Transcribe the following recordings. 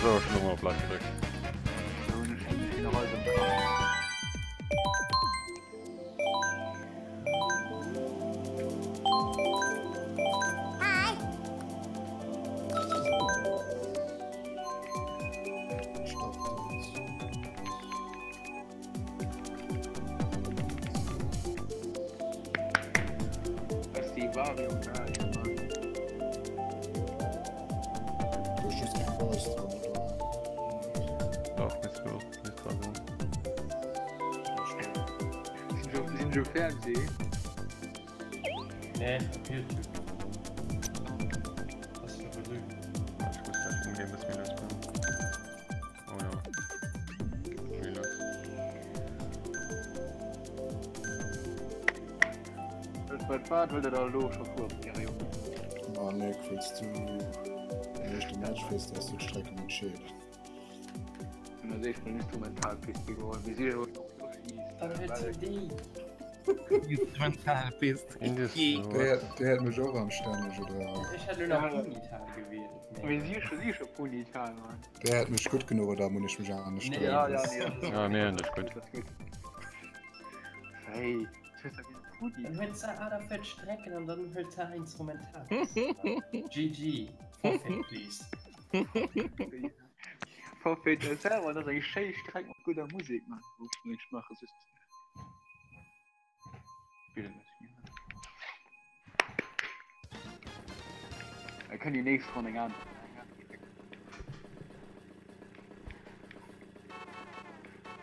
So, schon mal Platz gedrückt. So eine schöne Reise im Kopf. Das ist die Vario Kart, Mann. Du schießt kein Boys dran, oder? Doch, nicht so. Nicht dran. Sind schon Fernsehen? Nee, auf YouTube. Was für Betrug. Ich muss gleich umgehen, bis wir das machen. Oh ja. Minus. Das war Fahrt, weil der da los schon vor mir, Junge. Oh, Nick, willst du... Wenn du Match fest, dass du die Strecke mit Schild. Und dann sehe ich mal Instrumentalpist geworden. Wie sieht er noch Dann willst du die. Instrumentalpist. Der hat mich auch am Stern, oder? Ich hatte nur noch Unital gewählt. Wie siehst du Punital, Mann? Der hat mich gut genug, da muss ich mich an den Stern. Ja. Ja, nee, das ist gut. Das ist gut. Hey, das ist doch wieder Punital. Dann willst du dafür strecken und dann willst du Instrumental. GG. Forfeit, please. Vorfällt er selber, dass er schön strecken und guter Musik macht. Wo ich nicht mache, es ist... Bitte nicht mehr. Er kann die nächste Runde an.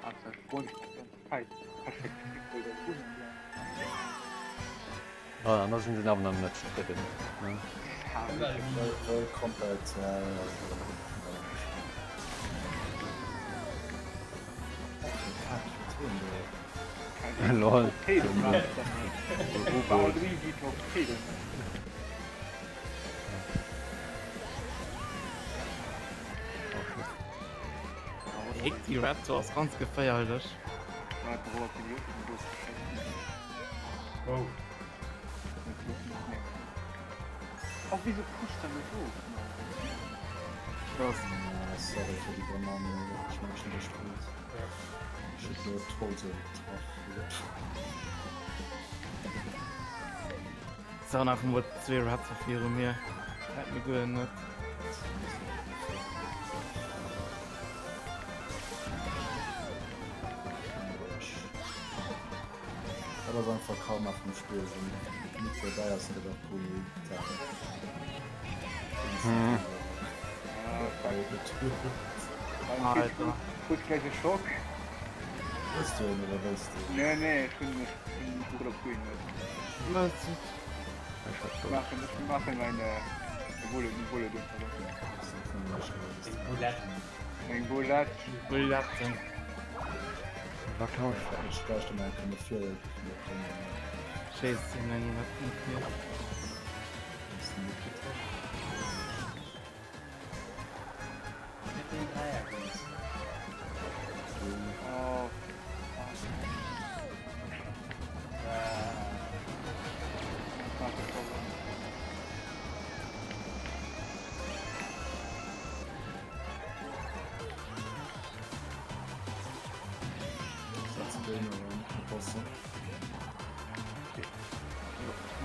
Also, perfekt. Ja, anders sind sie aber noch nicht drin. Ne? Voll komplett, ja. Lol. Torpedo, Mann. Luigi Torpedo. Ich die Raptors ganz gefeiert. Warte, wo auf die Jungen durchgeschickt. Oh. Auch wieso pusht er mit hoch? Sorry für die Banane, ich mach schon gespielt. Ich hab so Tote drauf. So nach dem Wort 2 Raptor 4 mehr. Hat mir geändert. Aber so einfach kaum nach dem Spiel sind. Nicht so da ist der doch Puni. Alter. Kurz gleiche Schock. Bist du oder weißt du? Nee, ich bin guter Queen. Was? Wir machen eine Bulle. Ein Bullet. Bullatten. Vertauscht. Ich dachte mal, keine Führer. Scheiße, nein, was nicht mehr. Mit den Dreierkins. Oh.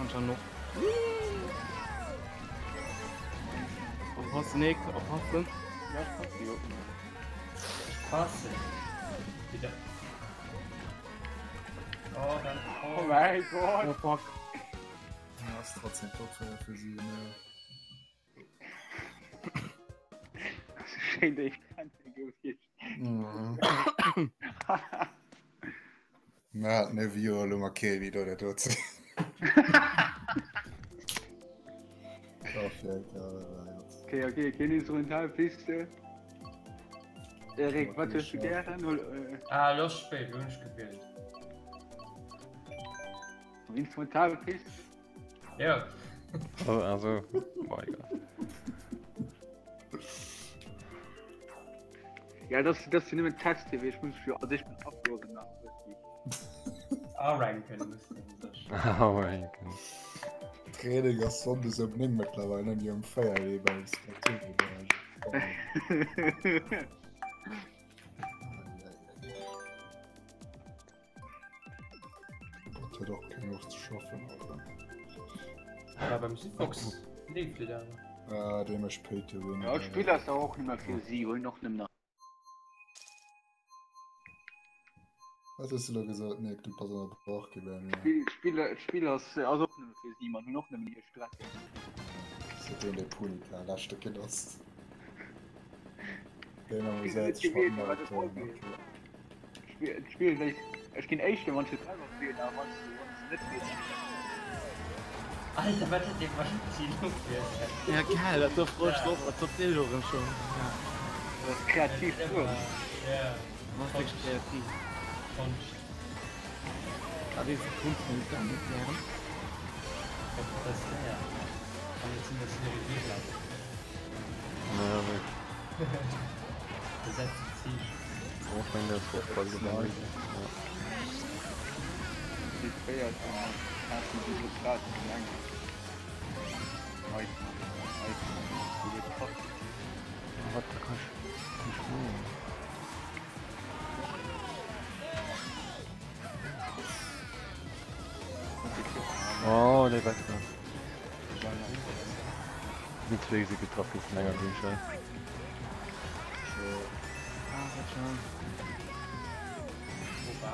Und dann noch. Aufpassen, Nick, aufpassen. Ja, passt die Jungen. Passe. Bitte. Oh, dann. Oh mein Gott. Oh fuck. Ja, ist trotzdem top für sie, ne? Das ist schön, dass ich kann. Mhm. Na, ne Viola Makeli, oder dort. Okay, keine Instrumentalpiste. Erik, was hast du gerne? Los spät, Wunsch gebildet. Instrumentalpiste? Ja. Also, boah, egal. Ja, das sind immer Test-TV, ich muss für sich mit Uploaden nach. A-Ranken müssen wir das. Aber Rediger Sonde so bning mittlerweile an ihrem Feierleber als doch genug zu schaffen, oder? Aber beim Südbox lebt wieder. Ja, dem ist später. Ja, Spieler ist auch nicht mehr für sie, wollen noch nicht mehr. Was hast du da gesagt? Nee, du pass auf den Bauch gewesen. Spieler ist also auch nicht mehr für sie, man noch nicht mehr Strecke. Das ist der Punika, das Stück gelost. Den haben wir selbst schon mal Spiel, ich bin echt, wenn man sich selber spielt, aber man ist nicht viel. Alter, was hat der Maschinen Ja, geil, das ist frisch drauf, das ist Bildung schon. Ja, Das ist kreativ. Ja. das ist wirklich kreativ. Kunst. Aber diese Kunst kann ich gar nicht lernen. Das ist der. Kann jetzt in das Revier bleiben. Ja, weg. Besetzt Ziel. Auch wenn der Fußball geworden ist. Die Spieler hast du diese Straßen gelangt. Heute, die wird top. Was, da kann ich nicht mehr. Oh, der weiß gar nicht. Mit Wege getroffen ist länger wie Scheiß. Ah, das schon. Opa.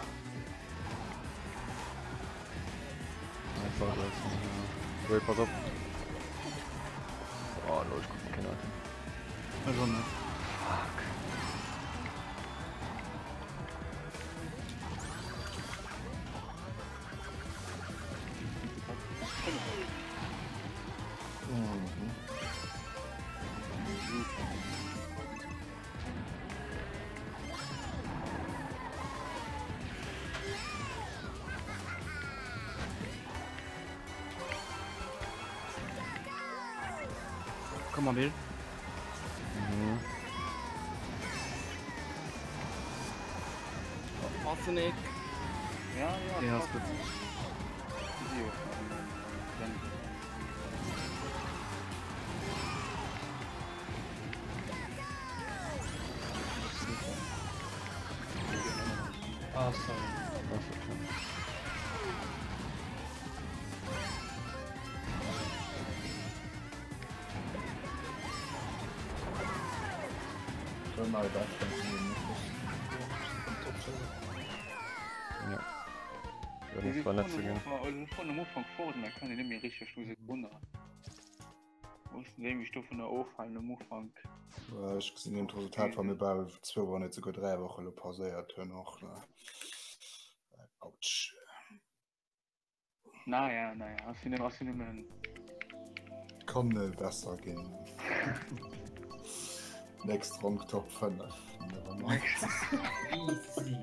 Einfach das. Wait, pass auf. Oh, los, guck, keine Ahnung. Also nicht. Fuck. Komm mal, Bill. Machst du nicht? Ja, Ja, ist gut. Ah, sorry. Das ist schon. Schon mal das. Ja. Ja, das war letzte Game. Von dem Anfang vor, dann kann ich nicht mehr richtig Sekunden. Wo ist denn ich von der Aufhalten am Anfang? Ja, ich gesehen das Resultat von mir bei 2 Wochen, nicht sogar 3 Wochen pausiert noch. Autsch. Naja, hast du nicht mehr. Kann nicht besser gehen. Next Rank Top 5. Easy.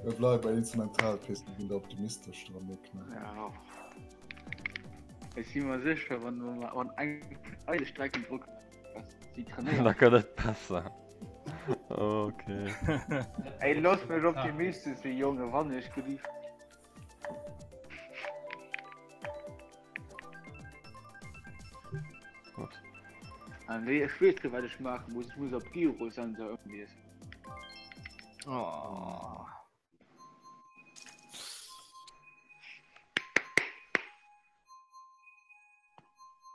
Wir bleiben bei Instrumentalpisten, ich bin da optimistisch dran. Ja. Ich bin mir sicher, wenn man eine Strecke drückt, sie trainieren. Da kann das passen. Okay. Ey, lass mich optimistisch, die Junge, wann ich geliefert. Gut. Ich weiß nicht, was ich machen muss. Ich muss auf Giro sein, so irgendwie. Oh.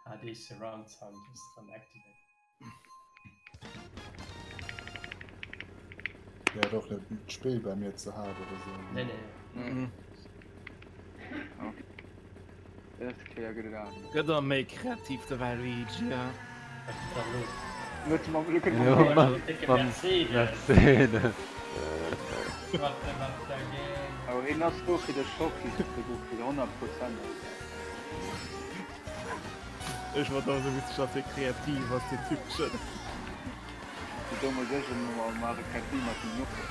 HD Surround Sound ist dann activate. Ja, doch nicht ein Spiel bei mir zu haben oder so. Nee. Mhm. Okay. Das ist klar, geht an. Geht doch mehr kreativ, der Luigi, ja. Was ist da los? Nur zum Glück Ja, nicht. Mann. Dicke Mann. Mercedes. Mercedes. Was dagegen? Aber in der Stufe der Schock ist für 100%. Ich war da so wissenschaftlich kreativ, was die Typ schon. Die dumme Sache nur mal kein Klima zu nutzen.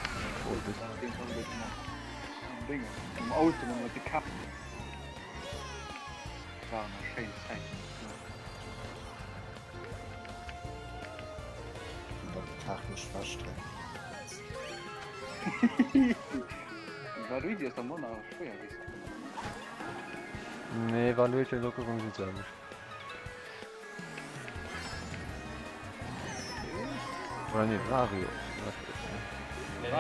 Das geht schon mit dem Ding. Im Auto mit der Kappe. Das war eine schöne Zeit. Technisch verstrecken. War du ist der Mann auch schwer gewesen. Nee, war nur schon locker und so. Oder nicht, Wario. Nee,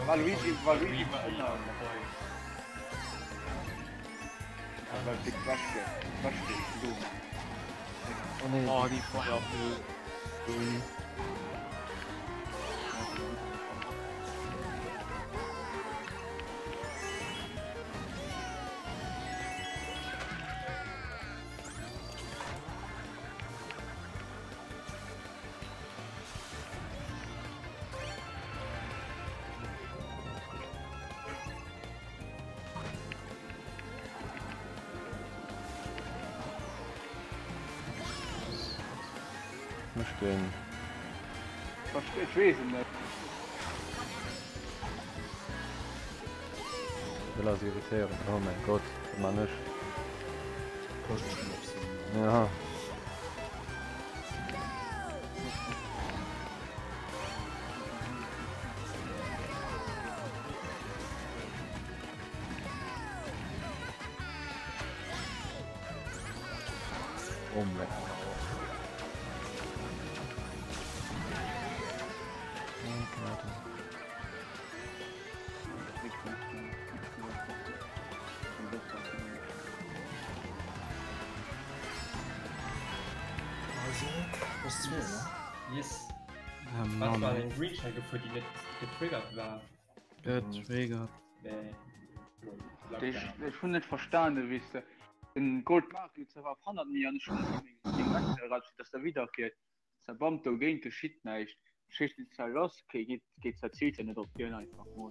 Waluigi war genau. Aber die Quatsch, so. Oh nee. Oh, die Feueröl. Nicht den. Ich weiß nicht. Will er sie irritieren? Oh mein Gott, man nicht. Kostet schon auf sie. Ja. Oh mein Gott. Was ist mir, ne? Yes. Was war denn Green Shell für die nicht getriggert war? Getriggert. Nee. Ich finde nicht verstanden, wie es den Goldmark jetzt auf 100 Millionen Stunden dass er wieder geht. Der Bomb gegen geschieht nicht. Schicht ist los, geht erzählt ja nicht auf den einfach nur.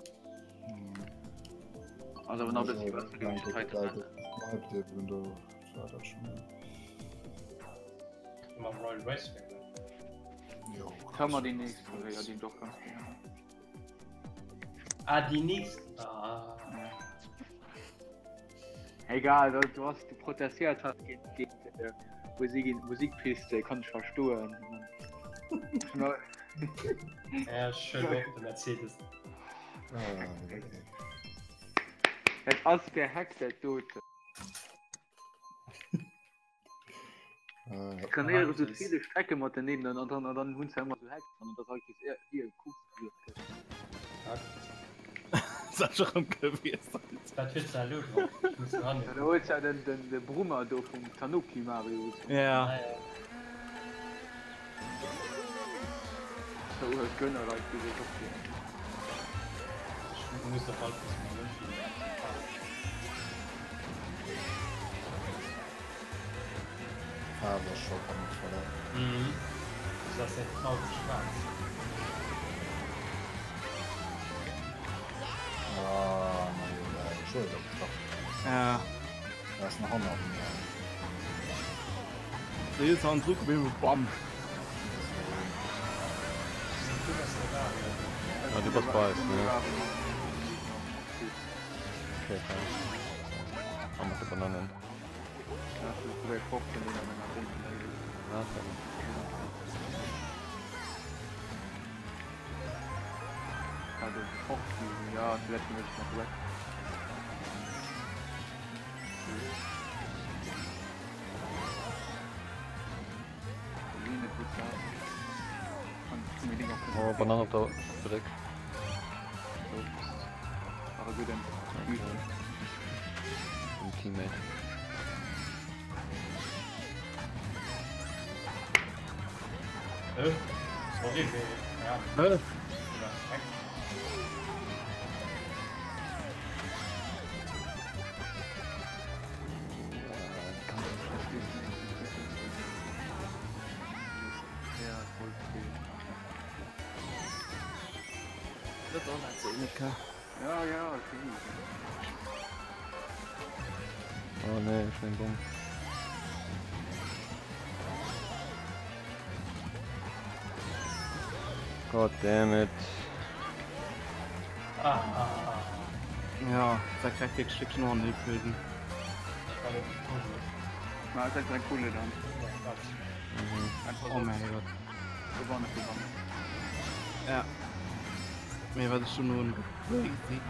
Also wenn das die was für die Zeit Wenn du das schon. Mal Royal Race weg. Jo. Kann man die nächste oder ja die doch ganz gerne. Ah, die nächste. Ah. Egal, du hast protestiert hast gegen Musikpiste, kann ich verstehen. Ja, schön, du Mercedes. Das ist gehackt, der Tote. Ich kann eher so viele Strecken mit nehmen und dann hun immer so hacken und das ist eher hier cool. Das ist schon gewesen. Das wird ja los. Ich muss ran. Da holst ja den Brummer da vom Tanuki Mario. Ja. So Gönner Leute, die das gehen. Ich muss doch halt was machen. Faserschock am Voller. Mhm. Das ist ja traurig schwarz. Ah, nein, Entschuldigung. Ja. Da ist noch 100 mehr. Da ist auch ein Druck wie ein Bomb. Ja, du bist weiß, ne? Okay, klar. Haben wir Bananen. Das ist der Kopf, den wir nach unten legen. Also Kochfliegen, ja, vielleicht möchte ich noch weg. Oh, Bananen auf der Brick. Aber gut, dann. Ein Teammate. Sorry, ja. Das ist auch nicht so lecker. Ja, okay. Oh ne, ich bin dumm. God damn it. Ja, da kriegt ich Stückchen noch nicht bilden. Na, das ist ein cooler dann. Oh mein Gott. Gewonnen. Ja. Mir war das schon nur ein crazy.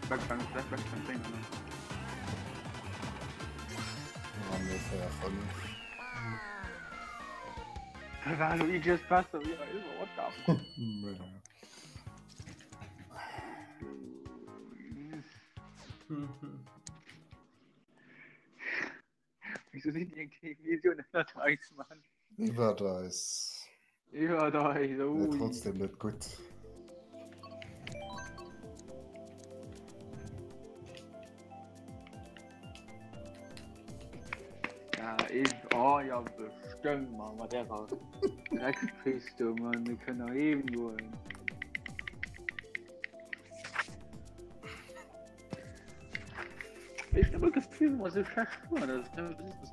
Backfang. Haben wir vorher von. War Luigi's Pasta wie immer, what the fuck? Wieso sind die Vision nicht weiß, Mann? Über da ist. Ja, da ist so. Trotzdem nicht gut. Ja, ja, bestimmt, Mann, was der raus. Direkt kriegst du, Mann, wir können auch eben wollen. Ich habe das Gefühl, was so schlecht war, das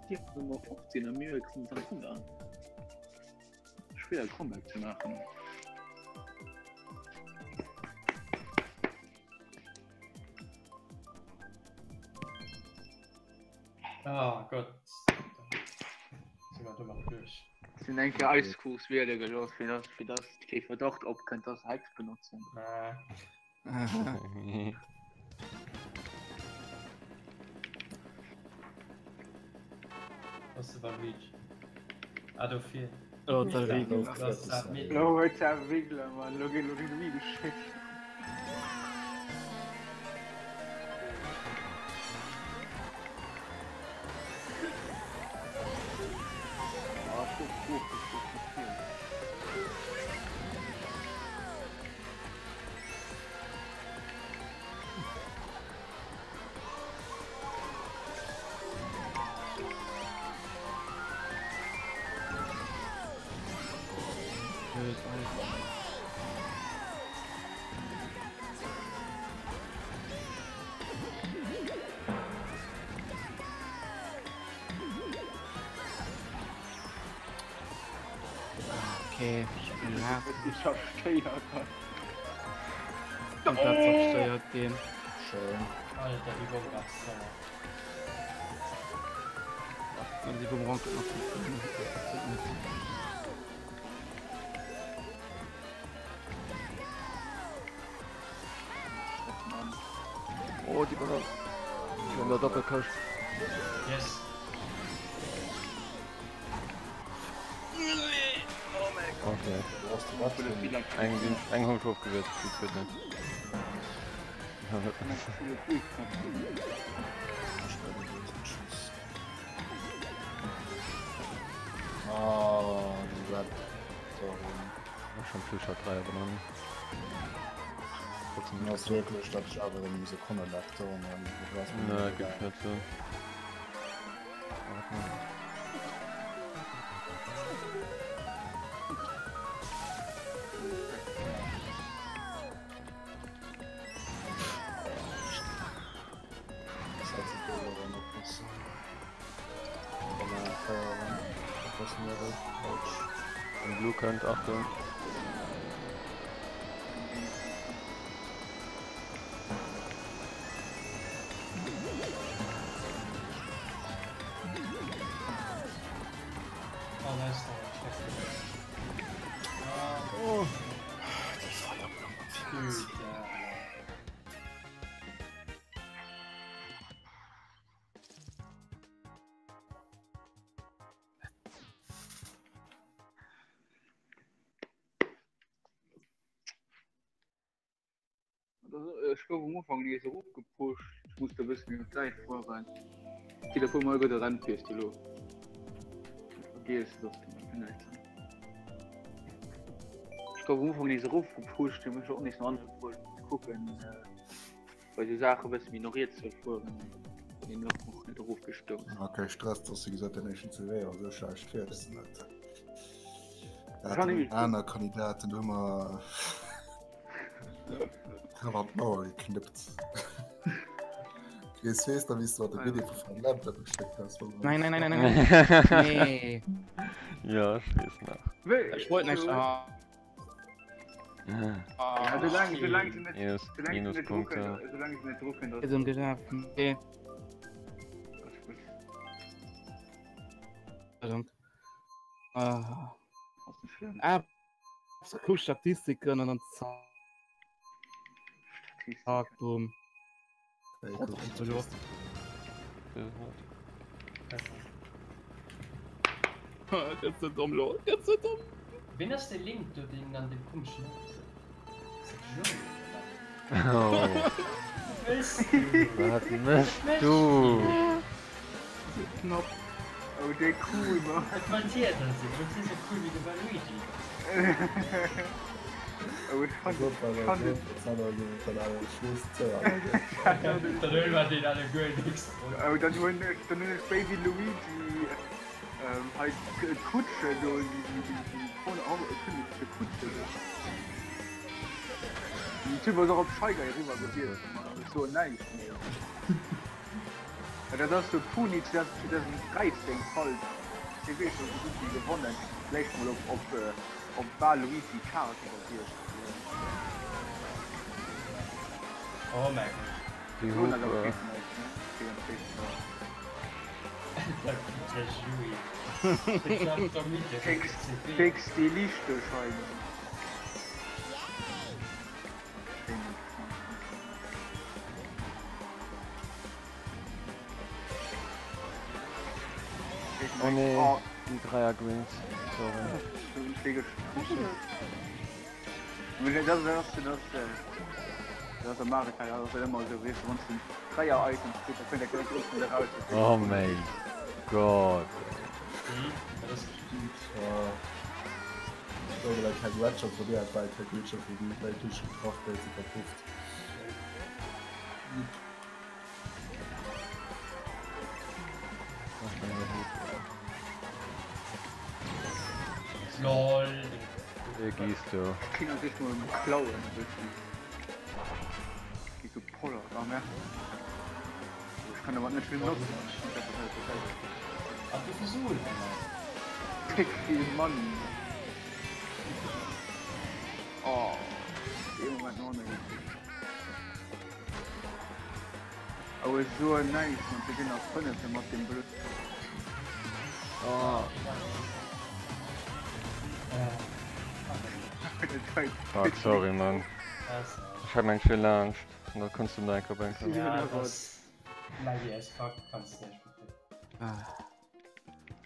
Tier Nummer 15 am wenigsten von Kinder. Schwer Comeback zu machen. Oh Gott. Sind wir doch mal durch. Das sind eigentlich Eisfuß werde gelost, für das ich Verdacht, ob könnt das Hex benutzen. Was war Reach? Adolf 4. Oh, der Riegel. Das hat mir. Oh, jetzt ein Wiggler, Mann. Look wie geschickt. Okay, ich bin nach. Ich verstehe ja gar Und da zerstört den. Schön. Alter, die Bombe war sauer. Und die Bumerang noch. Oh, die war da. Die haben da Doppelkost. Yes. Okay. Du hast die Waffe. Ein Hund hochgewürzt, das wird nicht. Ah, die Waffe. Schon Fischer 3 übernommen. Du hast wirklich, dass ich aber in diese Sekunde lagte und dann. Na, gibt's nicht so. Und Blue könnt, Achtung. Oh, nice. Oh. Dude, Ich glaube, am Anfang ist er hochgepusht. Ich musste ein bisschen gleich vorrein. Telefon mal wieder ran, fährst du los. Vergehst du das, vielleicht. Ich glaube, am Anfang ist er hochgepusht. Ich muss auch nicht so andere gucken, weil die Sache ein bisschen minoriert zu vorhin. Ich bin noch nicht hochgestürzt. Okay, Stress, dass du gesagt hast, der nächsten CW, also scheiß schwer, das ist nicht. Einer Kandidaten immer. Wat Mauer geknippt. Jetzt weißt du, wie du das Video von Laptop gesteckt hast. Nein. Nee. Ja, ich weiß nach. Ich wollte nicht. Ja, solange sie nicht Minuspunkte. solange sie nicht drucken, das Ist im Geschäft. Okay. ist gut. Verdammt. Ah. Das ist schön. Ah, Guck Statistiken und dann Tagboom. Ey, guck, So los. Jetzt sind dumm los. Jetzt sind dumm. Wenn das der Link, du den an den Punkt schnappst. Oh, Willst du? was machst du? Knapp. Oh, der cool, Mann. Was montiert das? Das ist so cool wie der Luigi. Oh, ich fand Gott, weil fand er jetzt hat er den von einem Schluss zu Dann hören wir den alle gut nichts. Aber dann ist Baby Luigi halt Kutsche, so die vorne auch künstliche Kutsche. Die Typ war so auf Scheiger rüber gebiert. So nice. Ja, das ist so Puni, das ist ein Geistding voll. Ich weiß schon, so gut wie gewonnen. Vielleicht mal ob Bar Luigi Karte passiert. Oh mein Gott. Die So, Hupe. dann aber geht nice, ne? Fix die Lichtscheine. Oh nee, die Dreier Greens. Sorry. Das ist Marika, das ist immer so, wie es uns ein Dreier-Item steht, da könnt ihr gleich unten wieder raus. Oh mein Gott. Ich glaube, kein Ratchet probiert, weil kein Bildschirm für die Weltliche Kraftwelt sie verpufft. LOL. Hier gehst du. Kinder sich nur im Klauen ein bisschen. Die so Poller, ne? Ich kann aber nicht viel nutzen. Ach, du versuchst. Pick viel Mann. Oh, im Moment noch nicht. Aber ist so nice, man beginnt auf 5 mit dem Blöd. Oh. Fuck, sorry, Mann. Ich hab mein Spiel Angst. Und da kannst du mir einfach banken. Ja, das... Maggie ist fuck, kannst du nicht bitte.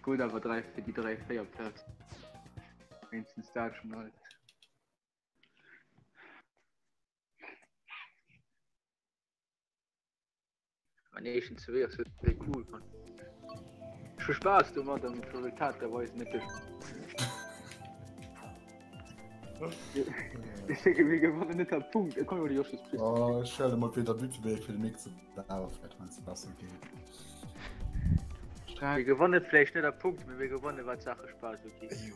Gut, aber für die 3-4 Platz. Wenigstens da schon halt. Nation 2 ist sehr cool, Mann. Schon Spaß, du machst damit Resultat, der weiß nicht. Ich denke, wir gewonnen nicht der Punkt. Er kommt über die Joshis Priest. Oh, ich stelle mal wieder Büttenweg für den nächsten. Aber vielleicht meinst du das okay. Wir gewonnen vielleicht nicht der Punkt, aber wir gewonnen, weil Sache Spaß, okay.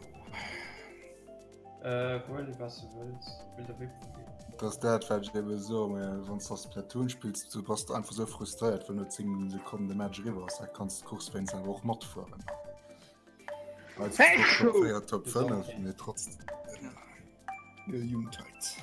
Hol, was du willst. Will der Weg gehen. Das fällt eben so, sonst das Platoon spielst, du warst einfach so frustriert, wenn du 10 Sekunden den Match rüber hast, da kannst du guckst, wenn es einfach auch Mod fahren. Als Top 5, mir trotzdem. Jugendheit.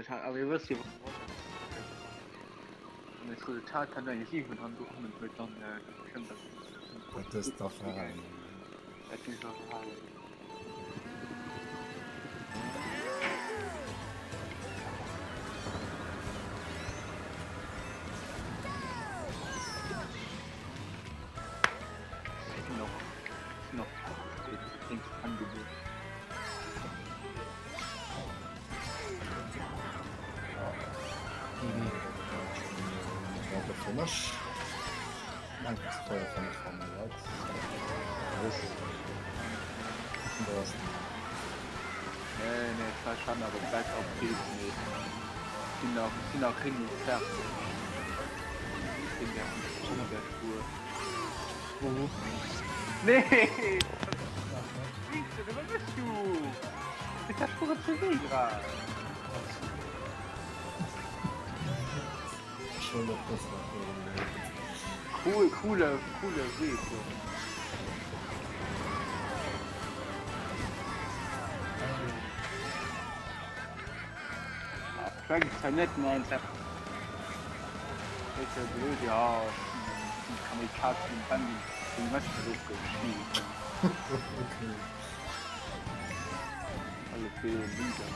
Aber ihr wisst ja, das Resultat kann eigentlich 7 haben, und wird dann stimmt das. Das ist doch rein. Das ist doch rein. Noch Angebot. Finish. Danke, das Feuer von der Formel, right? Das Nee, ich weiß schon, aber gleich auf geht nicht. Ich bin auch hin und fertig. Ich bin ja auf der Spur. Nee! Was bist du? Ich hab Spur zu weh gerade. schon noch besser. Cooler Weg. So. schwenkt zwar nicht mal ins blöd, ja, die Kamikaze und dann den Westbruch gespielt. Okay. Alle Fehler wieder.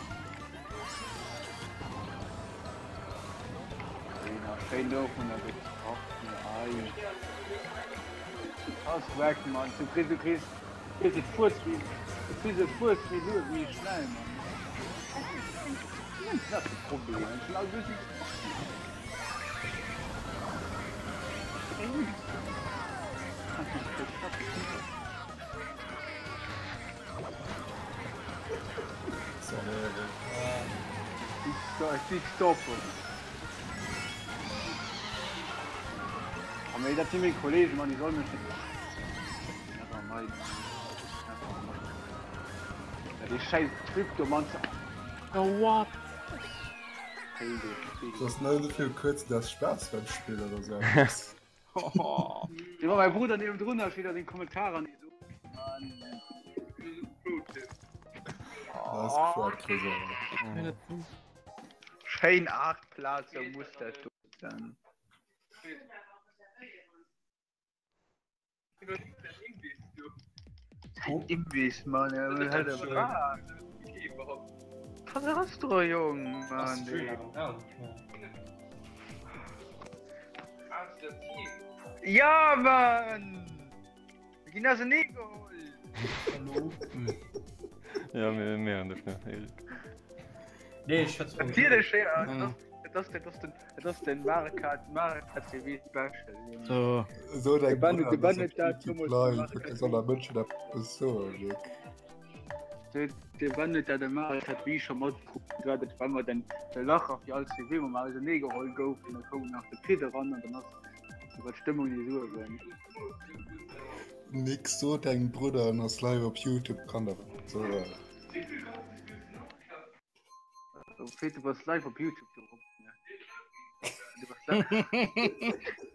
Schön durch und dann wird es auch ein. Das werkt man, du kriegst Fuß wie du, wie schnell, man. Das ist das Problem, ich glaube, das ist ich stoppen. Aber das sind meine Kollegen, man, die sollen mich nicht. Ja, die scheiß Kryptomonster. Oh, what? Du hast nur so viel kurz das Spaß beim Spiel oder so. Oh. Ja, mein Bruder neben drunter steht da den Kommentaren. Mann. Das ist Quatsch, Schein 8 Platz, so muss das sein. Imbiss, Mann, er will halt was hast du, Jung, Mann? Ja, Mann! Wir gehen also nicht geholt! Hallo? Ja, mehr an der Erik. Nee, ich schätze Das hier ist schön, das ist den Markat TV Special. So. So, der Bandet dazu muss so einer Menschen, das ist so, der Bandet der Markat wie schon mal gerade, wenn wir dann der Lacher auf die alte TV, wo wir also nicht geholt gehen, und dann kommen wir nach der Pite ran und dann hast du die Stimmung nicht so sein. Nix so, dein Bruder und das live auf YouTube kann das so. Du warst live auf YouTube.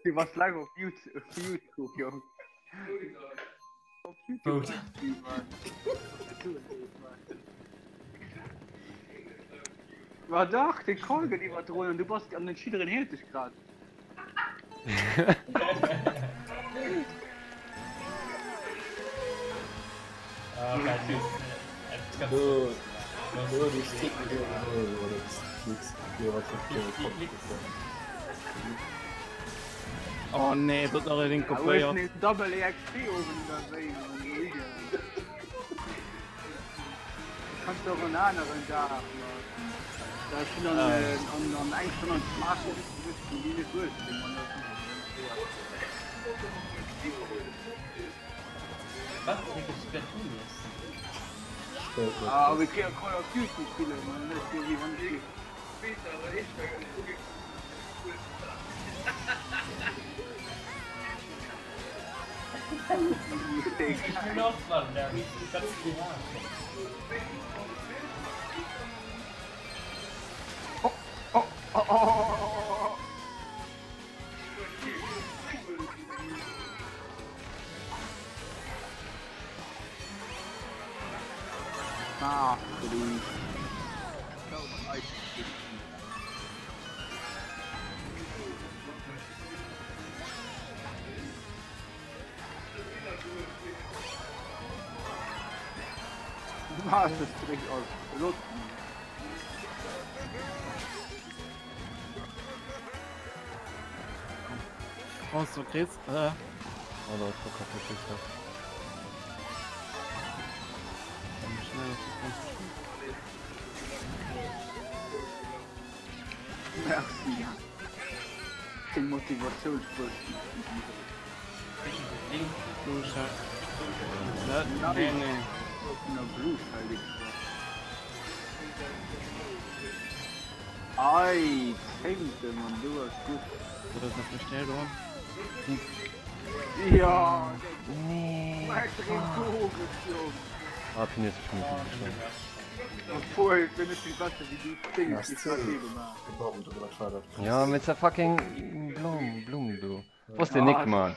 Du warst live auf YouTube, Junge. Auf YouTube. War doch, die Kolge, die war drin und du warst an den Schiederen hält dich gerade. Oh nee, dat nog een kopie. Double XP oben übersehen. Kannst du auch einen anderen da haben. Da ist schon an eigentlich schon ein Smartphone, die nicht durch. Was? Wie Splatoon ist? Aber wir können Call of Duty spielen, man. Das ist ja wie man sieht. Ich will noch mal lernen. Ich kann es nicht Ah, please. Was ist direkt aus Lust? Kommst du, Chris? Oh, da ist doch kaputt gesagt. Schnell auf die Front. Merci. Den Motivationsbus. Du Scheiße. Nee. Na Blut, heilig. Ei, Zehnte, man, du hast gut. So, das noch bestellt, oder? Ja, Nee. Ah, bin jetzt schon nicht. obwohl, wenn es die Wasser wie du denkst, ich war eben Ja, mit der fucking Blumen, du. Wo ist der Nick, Mann?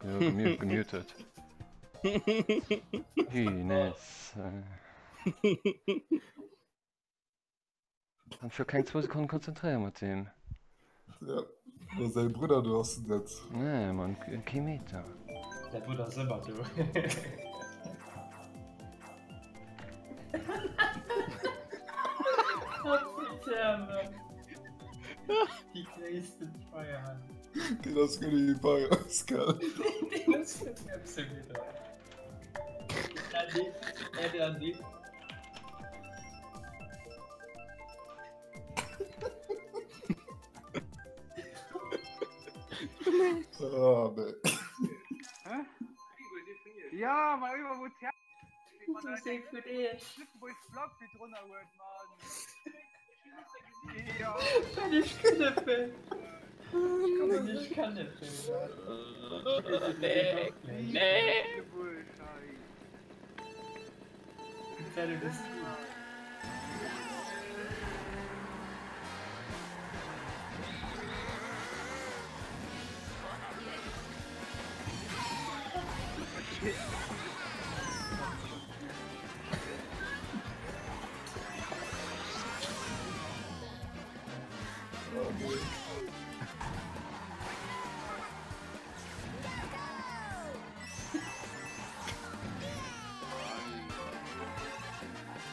Ja, gemutet. Hühnes. Und für keine 2 Sekunden konzentrieren mit dem. Ja. Nur sein Bruder, du hast das. Nee, man, kein Meter. Der Bruder ist immer du. Die größte Feuerhand. Das geht die Bayern, Pascal. Das ist mir wieder. Er nicht. Ah, ne. Hä? Ja, mal über wo es her. Du siehst für dich. Wo ich Vlog wie drunter wird, Mann. Ja. Wenn ich keine Fan. Ich kann nicht Fan. Nee. Seine bist du.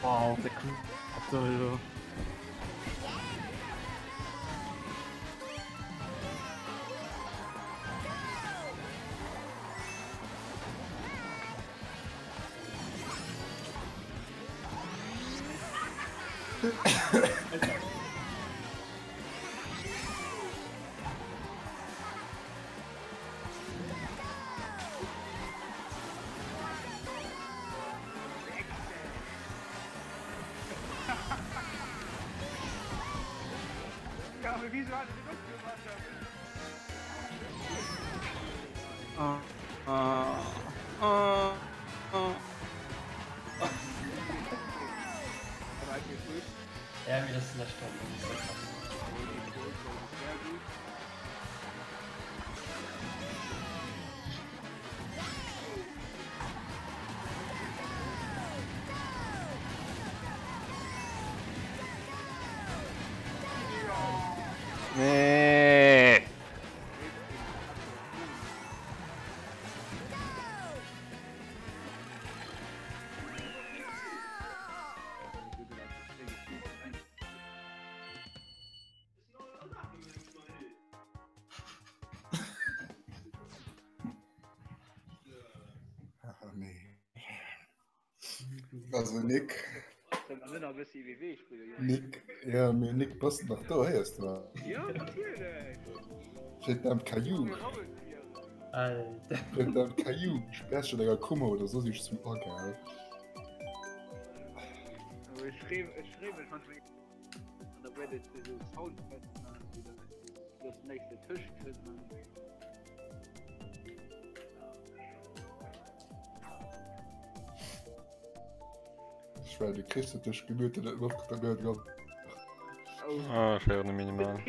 Wow, der kommt. So. Ja, aber wieso hat er den umgemacht? Ja, mir das vielleicht doch. Nee. Ah, nee. Also Nick, ja, mir Nick passt nach da erst mal. Ja, natürlich. Steht da am Caillou. Alter. Steht da am Caillou. Sperrst du da Kummer oder so, siehst du zum Orgel. Aber ich schreibe manchmal an der Reddit so Soundfest das nächste Tisch kriegen. Ich war die christliche Gemüte, der Luft, der gehört ganz. Ah, ich wäre eine Minimal.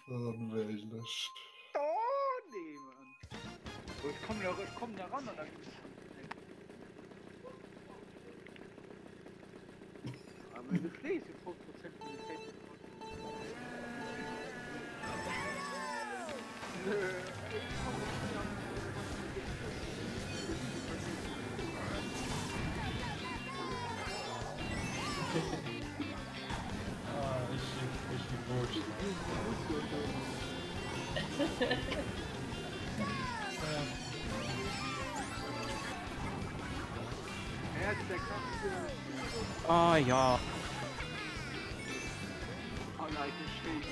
Unweilig. Oh, nee, Mann. Ich komm da ran und dann... Aber wenn du schlägst, ist 50% Qualität. Ich bin Ah ja. Oh nein, ich stehe nicht.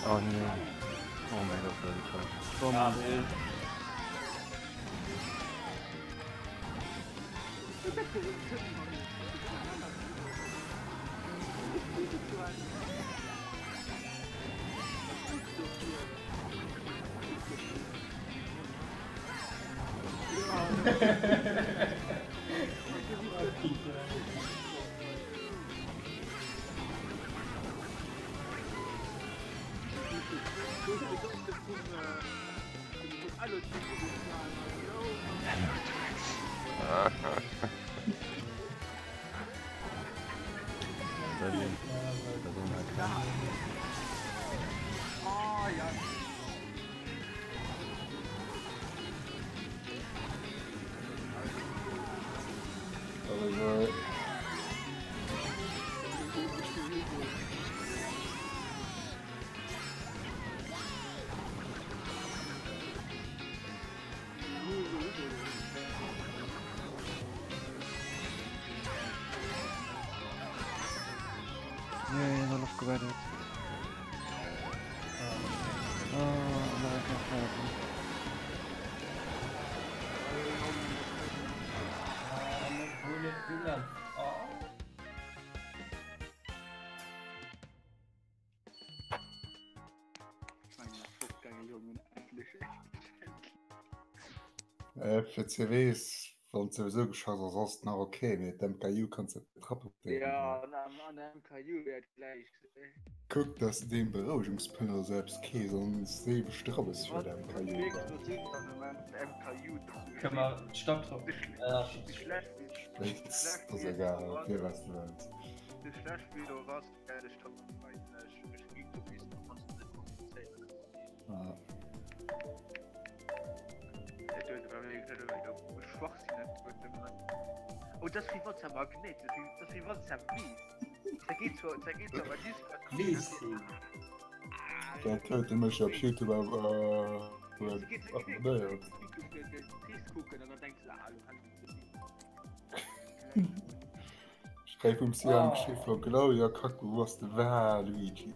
Oh nee. Oh mein Gott, das ist falsch. Oh Mann, ey. Nee, war noch gerettet. Amerika Falcon. Für CWs von sowieso geschossen sonst nach okay mit dem KU kannst du Trappe Ja, an einem KU wird gleich. guck dass dem Beruhigungspinner selbst Käse und See bestrabes für den KU Können wir stopp drauf. das ist egal okay was du willst ah. Oh, das wie was Magnet, das wie was mies. Da geht's so, aber Mies. Der töte mich auf YouTube abonniert. Schreib sie an Geschrift von Claudia Kaku was du war Luigi.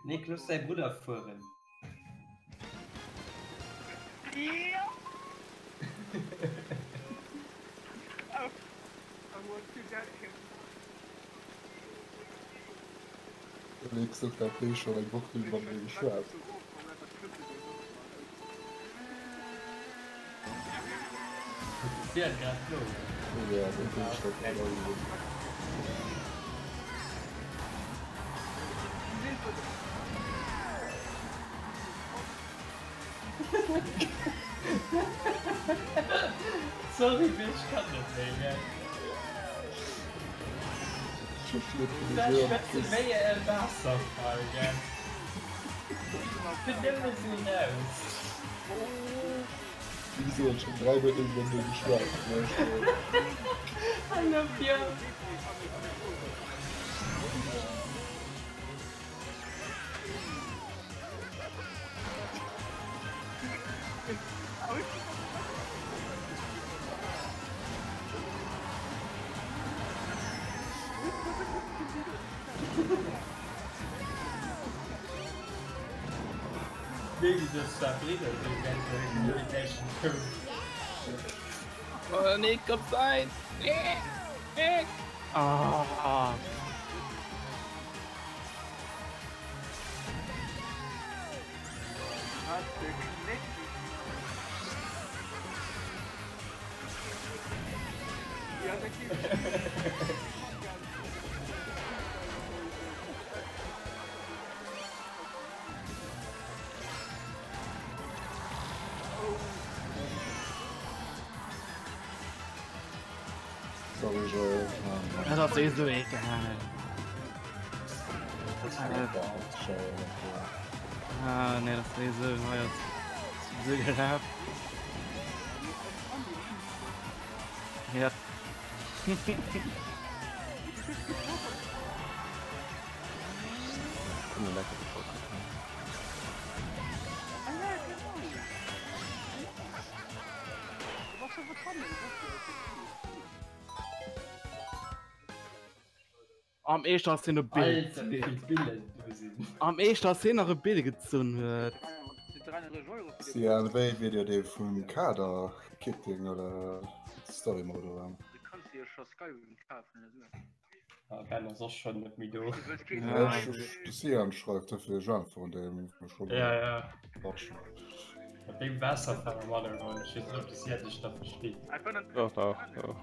Niklas sein Bruder fuhren. Ja. Nächste Kaffee schon ein Woche über den Schwarz. Ja, gerade so. Ja, das ist schon Sorry, ich kann das nicht. Das schwätzt mehr Wasserfall, gell? Vernimm es nicht raus. Wieso schon 3 Minuten, wenn du geschlafen hast? I love you. Maybe just Sabrina will get the invitation too. Oh, nee, komm rein! Nee! Ah! Sorry, Joel. Ja, das ist so egal. Ah, nee, das ist so, war jetzt so gehabt. Ja. Am ehesten hast du noch Bild. Alter, wie viele Bilder du siehst. Am ehesten hast du noch ein Bild gezogen wird. 300 Euro für Sie an wéi wie de vum Kader Kitting oder Storymode an. Du kannst dir schon Skyrim kaufen, also. wenn er so schon nicht mit du. Du willst kein Ja. Skyrim. Du si anschreift fir Jean von dem schon Ja. Mit dem Wasser von der Mother und ich weiß nicht, ob das hier nicht noch versteht. Einfach dann- Doch, doch, doch.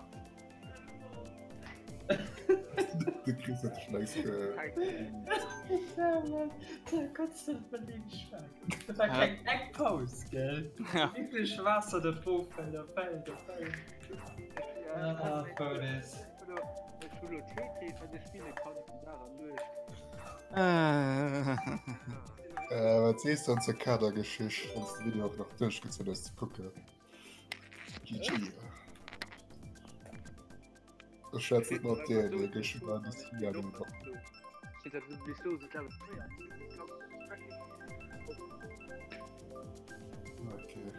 Du kriegst das schlecht. Ja, Mann, da kannst du nicht mit dem schweigen. Das war kein Eckpost, gell? Wie viel Wasser da drauf fällt, da fällt. Ah, Fodes. Ich will nur TT von der Spiele kaufen, daran durch. Was siehst du an zur Kadergeschichte, wenn das Video auch noch durchgezogen hast, zu gucken? GG. Ich schätze nicht noch der Geschichte war das hier an dem Kopf. Steht da sowieso, so glaube Okay.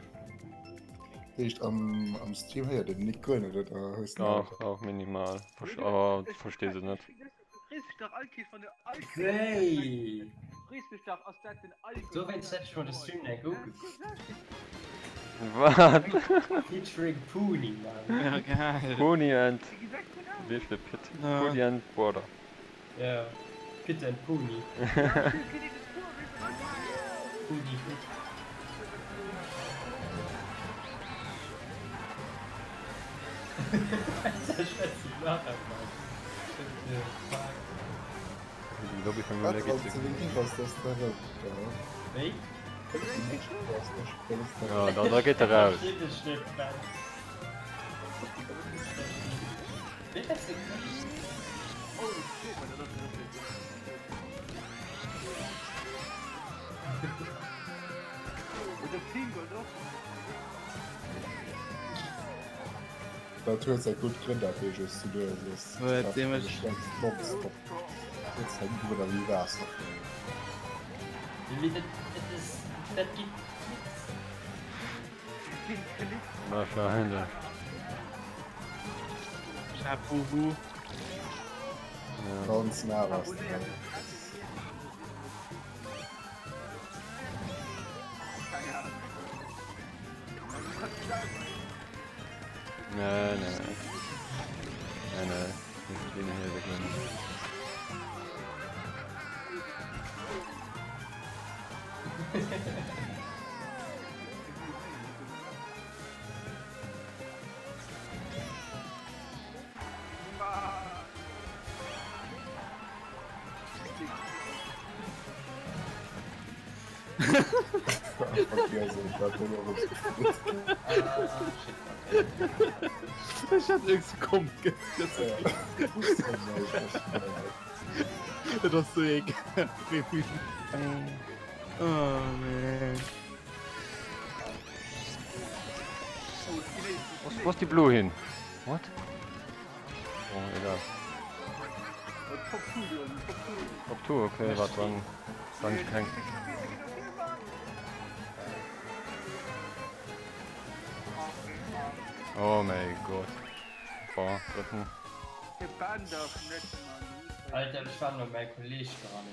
Echt am Stream her, den Nick Gröne, da heißt Doch, auch minimal. Aber ich verstehe sie nicht. Du kriegst doch Alki von der Alki. Hey! Du kriegst mich doch aus der den Alki. So weit hätte ich schon das Stream nicht geguckt. Was? Featuring Puni, Mann. Ja, geil. Pony and... Wie gesagt, genau. Wie ist der Pit? Ja. Pony and Border. Ja. Bitte ein Puni. Ja, ich krieg das vor, wie so ein- Puni. Das ist scheiße, nachher, Mann. Die Lobby von Was mir sollst geht du wirklich aus der Stelle? Hey? Ja, da geht er raus. Mit dem Finger, doch. Da tut es ja gut Gründe, Pages zu tun. Ja, dem ist- Jetzt hängt über wie Wasser. Das gibt Wahrscheinlich. Chapuhu. Ja. Ganz nah was. Nee, nee. Nee, nee. Ich bin hier wirklich. Ich hatte nichts kommt. Das ist so egal. Oh man. Wo ist die Blue hin? What? Oh, egal. Top 2, okay, warte, dann ich kein. Oh mein Gott. Boah, dritten. Der Band auf nicht, Mann. Alter, ich war noch mein Kollege dran.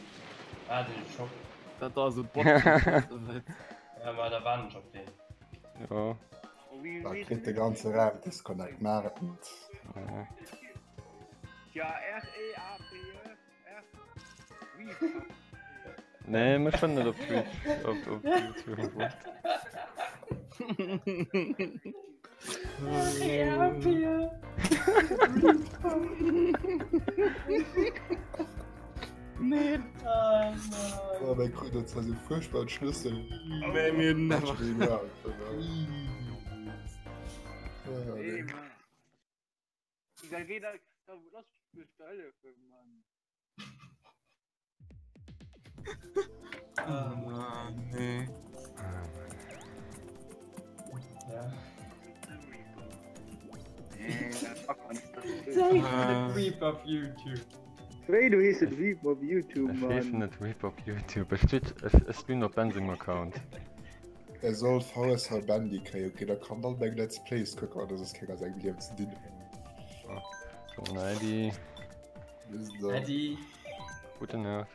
Ah, den Shop. Das war so ein Bot. Ja, mal der Wand auf den. Ja. Da kriegt der ganze Raum Disconnect mehr. Ja. Ja, R-E-A-P-E-R. Wie? Nee, wir schon nicht auf Twitch. Auf YouTube. Ja, Pia. Nee. Ah, Oh, mein Gott, das war so furchtbar ein Schlüssel. Nee, mir never. Ja, Ey, Mann. Ich sag, jeder, lass mich da helfen, Mann. Oh Mann, nee. Ja. Ah. Creep auf YouTube. Hey, du hieß ein Reap auf YouTube, Ich weiß Mann. nicht, Rip auf YouTube. Es bin noch Benzing-Account. Er soll VSH Bandy kriegen, okay, da kann man bei Let's Plays gucken, aber das ist keiner sagen, wie zu dienen. So, nein, die. Das ist da. Eddie. Gute Nacht.